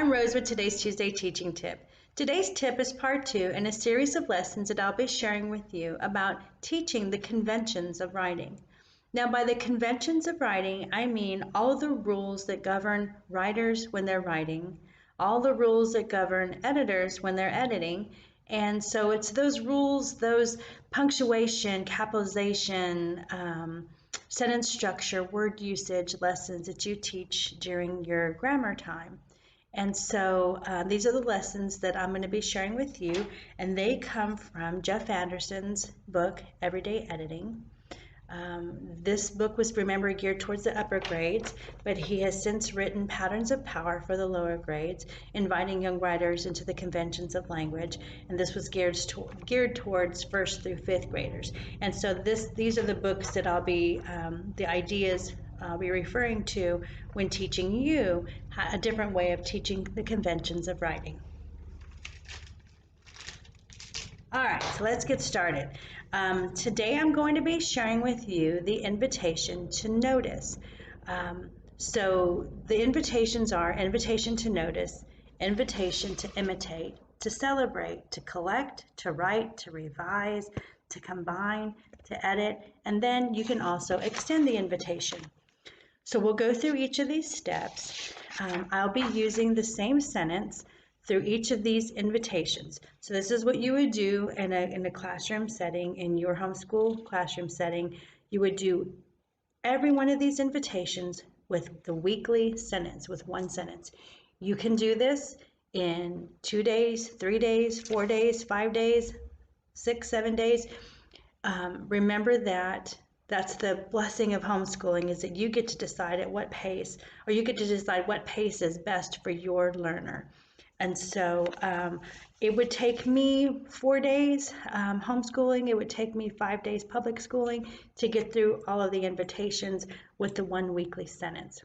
I'm Rose with today's Tuesday teaching tip. Today's tip is part 2 in a series of lessons that I'll be sharing with you about teaching the conventions of writing. Now, by the conventions of writing, I mean all the rules that govern writers when they're writing, all the rules that govern editors when they're editing. And so it's those rules, those punctuation, capitalization, sentence structure, word usage lessons that you teach during your grammar time. And so these are the lessons that I'm going to be sharing with you, and they come from Jeff Anderson's book, Everyday Editing. This book was, remember, geared towards the upper grades, but he has since written Patterns of Power for the lower grades, inviting young writers into the conventions of language, and this was geared towards 1st through 5th graders. And so these are the books that I'll be, the ideas I'll be referring to when teaching you a different way of teaching the conventions of writing. All right, so let's get started. Today I'm going to be sharing with you the invitation to notice. So the invitations are invitation to notice, invitation to imitate, to celebrate, to collect, to write, to revise, to combine, to edit, and then you can also extend the invitation. So we'll go through each of these steps. I'll be using the same sentence through each of these invitations. So this is what you would do in a classroom setting, in your homeschool classroom setting. You would do every one of these invitations with the weekly sentence, with one sentence. You can do this in 2 days, 3 days, 4 days, 5 days, 6, 7 days. Remember that that's the blessing of homeschooling, is that you get to decide at what pace, or you get to decide what pace is best for your learner. And so it would take me 4 days homeschooling, it would take me 5 days public schooling to get through all of the invitations with the one weekly sentence.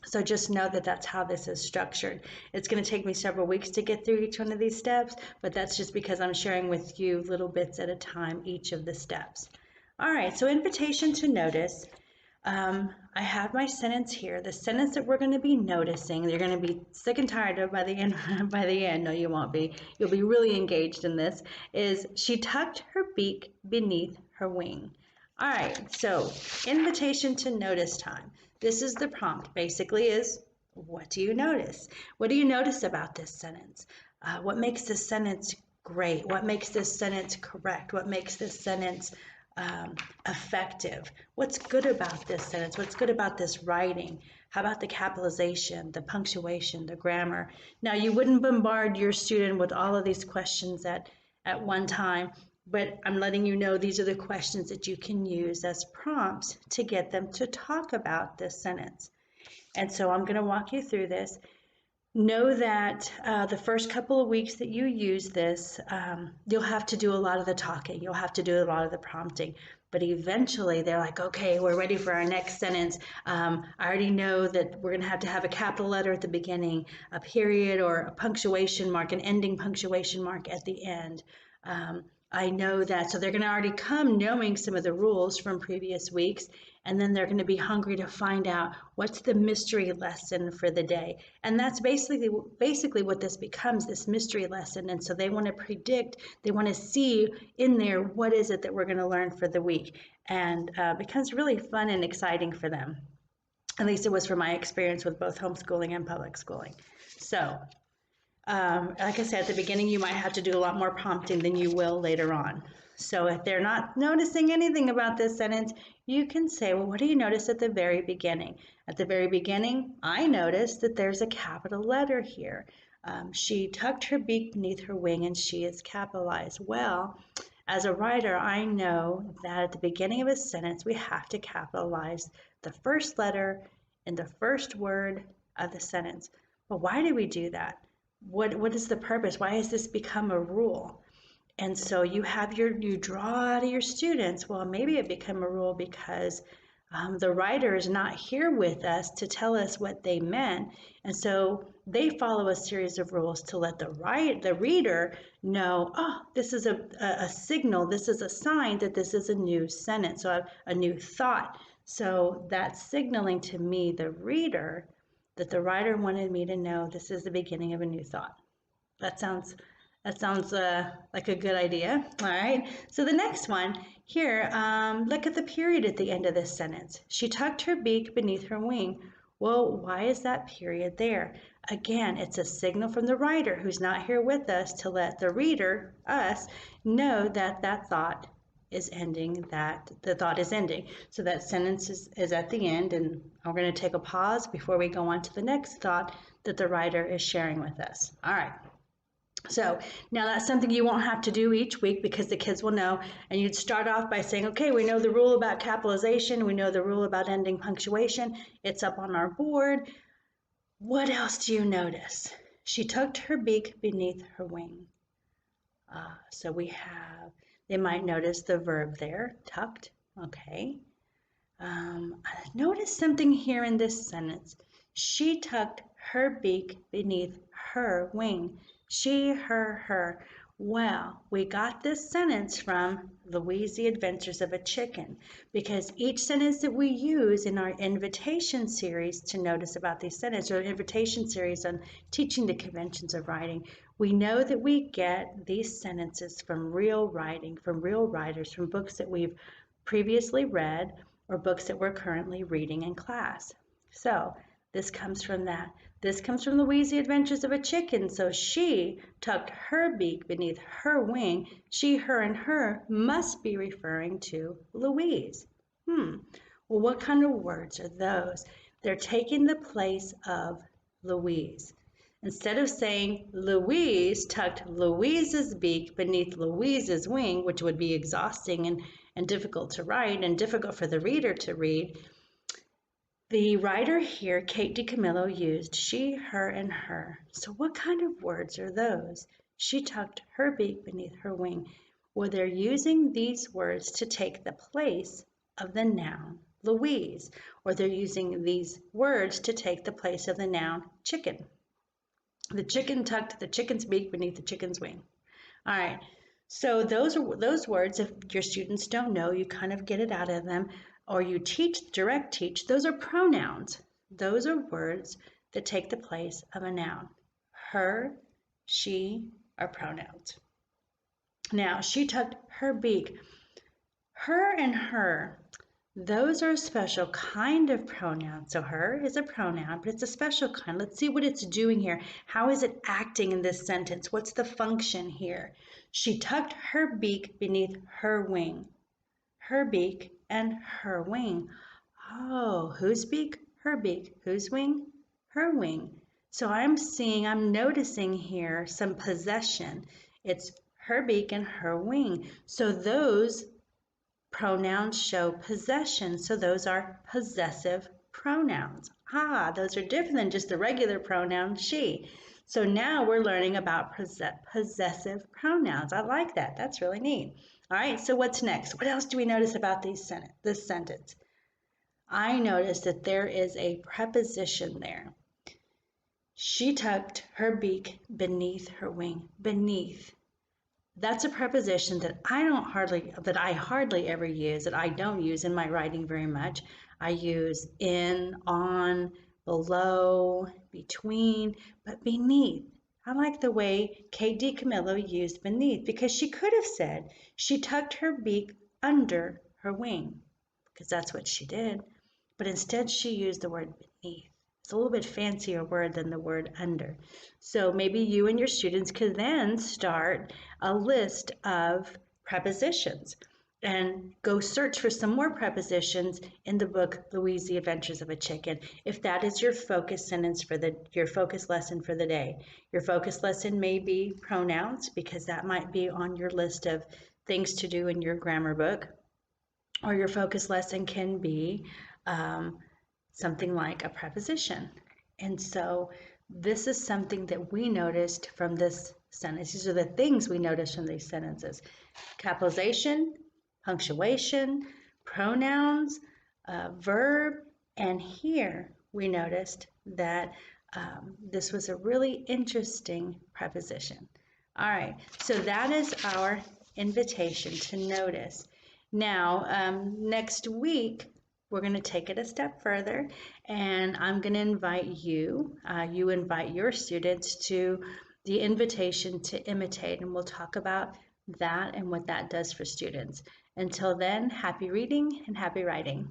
So just know that that's how this is structured. It's going to take me several weeks to get through each one of these steps, but that's just because I'm sharing with you little bits at a time each of the steps. All right, so invitation to notice. I have my sentence here. The sentence that we're going to be noticing, you're going to be sick and tired of by the end. No, you won't be. You'll be really engaged in this. Is she tucked her beak beneath her wing? All right, so invitation to notice time. This is the prompt. Basically is, what do you notice? What do you notice about this sentence? What makes this sentence great? What makes this sentence correct? What makes this sentence effective? What's good about this sentence? What's good about this writing? How about the capitalization, the punctuation, the grammar? Now, you wouldn't bombard your student with all of these questions at one time, but I'm letting you know these are the questions that you can use as prompts to get them to talk about this sentence. And so I'm going to walk you through this. Know that the first couple of weeks that you use this, you'll have to do a lot of the talking. You'll have to do a lot of the prompting. But eventually they're like, okay, we're ready for our next sentence. I already know that we're going to have a capital letter at the beginning, a period or a punctuation mark, an ending punctuation mark at the end. I know that, so they're going to already come knowing some of the rules from previous weeks, and then they're going to be hungry to find out what's the mystery lesson for the day. And that's basically what this becomes, this mystery lesson. And so they want to predict, they want to see in there what is it that we're going to learn for the week, and becomes really fun and exciting for them. At least it was from my experience with both homeschooling and public schooling. So like I said, at the beginning, you might have to do a lot more prompting than you will later on. So if they're not noticing anything about this sentence, you can say, well, what do you notice at the very beginning? At the very beginning, I noticed that there's a capital letter here. She tucked her beak beneath her wing and she is capitalized. Well, as a writer, I know that at the beginning of a sentence, we have to capitalize the first letter in the first word of the sentence. But why do we do that? What is the purpose? Why has this become a rule? And so you draw out of your students, well, maybe it become a rule because the writer is not here with us to tell us what they meant. And so they follow a series of rules to let the reader know, oh, this is a signal, this is a sign that this is a new sentence, so a new thought. So that's signaling to me, the reader, that the writer wanted me to know this is the beginning of a new thought. That sounds like a good idea. All right. So the next one here, look at the period at the end of this sentence. She tucked her beak beneath her wing. Well, why is that period there? Again, it's a signal from the writer who's not here with us to let the reader, us, know that that thought is ending, that the thought is ending. So that sentence is at the end, and we're going to take a pause before we go on to the next thought that the writer is sharing with us. All right. So now that's something you won't have to do each week because the kids will know. And you'd start off by saying, okay, we know the rule about capitalization. We know the rule about ending punctuation. It's up on our board. What else do you notice? She tucked her beak beneath her wing. So we have, they might notice the verb there, tucked. Okay. Notice something here in this sentence. She tucked her beak beneath her wing. She, her. Well, we got this sentence from Louise, The Adventures of a Chicken, because each sentence that we use in our invitation series to notice about these sentences, or invitation series on teaching the conventions of writing, we know that we get these sentences from real writing, from real writers, from books that we've previously read or books that we're currently reading in class. So this comes from that. This comes from Louise, The Adventures of a Chicken. So she tucked her beak beneath her wing. She, her, and her must be referring to Louise. Well, what kind of words are those? They're taking the place of Louise. Instead of saying Louise tucked Louise's beak beneath Louise's wing, which would be exhausting and difficult to write and difficult for the reader to read, the writer here, Kate DiCamillo, used she, her, and her. So what kind of words are those? She tucked her beak beneath her wing. Well, they're using these words to take the place of the noun Louise, or they're using these words to take the place of the noun chicken. The chicken tucked the chicken's beak beneath the chicken's wing. All right. So those words, if your students don't know, you kind of get it out of them, or you direct teach, those are pronouns. Those are words that take the place of a noun. Her, she are pronouns. Now, she tucked her beak. Her and her, those are a special kind of pronoun. So her is a pronoun, but it's a special kind. Let's see what it's doing here. How is it acting in this sentence? What's the function here? She tucked her beak beneath her wing. Her beak and her wing. Oh, whose beak? Her beak. Whose wing? Her wing. So I'm noticing here some possession. It's her beak and her wing. So those pronouns show possession. So those are possessive pronouns. Those are different than just the regular pronoun she. So now we're learning about possessive pronouns. I like that. That's really neat. All right, so what's next? What else do we notice about this sentence? I notice that there is a preposition there. She tucked her beak beneath her wing. Beneath. That's a preposition that I hardly ever use, that I don't use in my writing very much. I use in, on, below, between, but beneath. I like the way Kate DiCamillo used beneath, because she could have said she tucked her beak under her wing, because that's what she did. But instead she used the word beneath. It's a little bit fancier word than the word under. So maybe you and your students could then start a list of prepositions and go search for some more prepositions in the book Louise, The Adventures of a Chicken, if that is your focus sentence for your focus lesson for the day. Your focus lesson may be pronouns, because that might be on your list of things to do in your grammar book, or your focus lesson can be something like a preposition. And so this is something that we noticed from this sentence. These are the things we noticed from these sentences: capitalization, punctuation, pronouns, verb, and here we noticed that this was a really interesting preposition. All right, so that is our invitation to notice. Now, next week, we're going to take it a step further, and I'm going to invite you, you invite your students to the invitation to imitate, and we'll talk about that and what that does for students. Until then, happy reading and happy writing.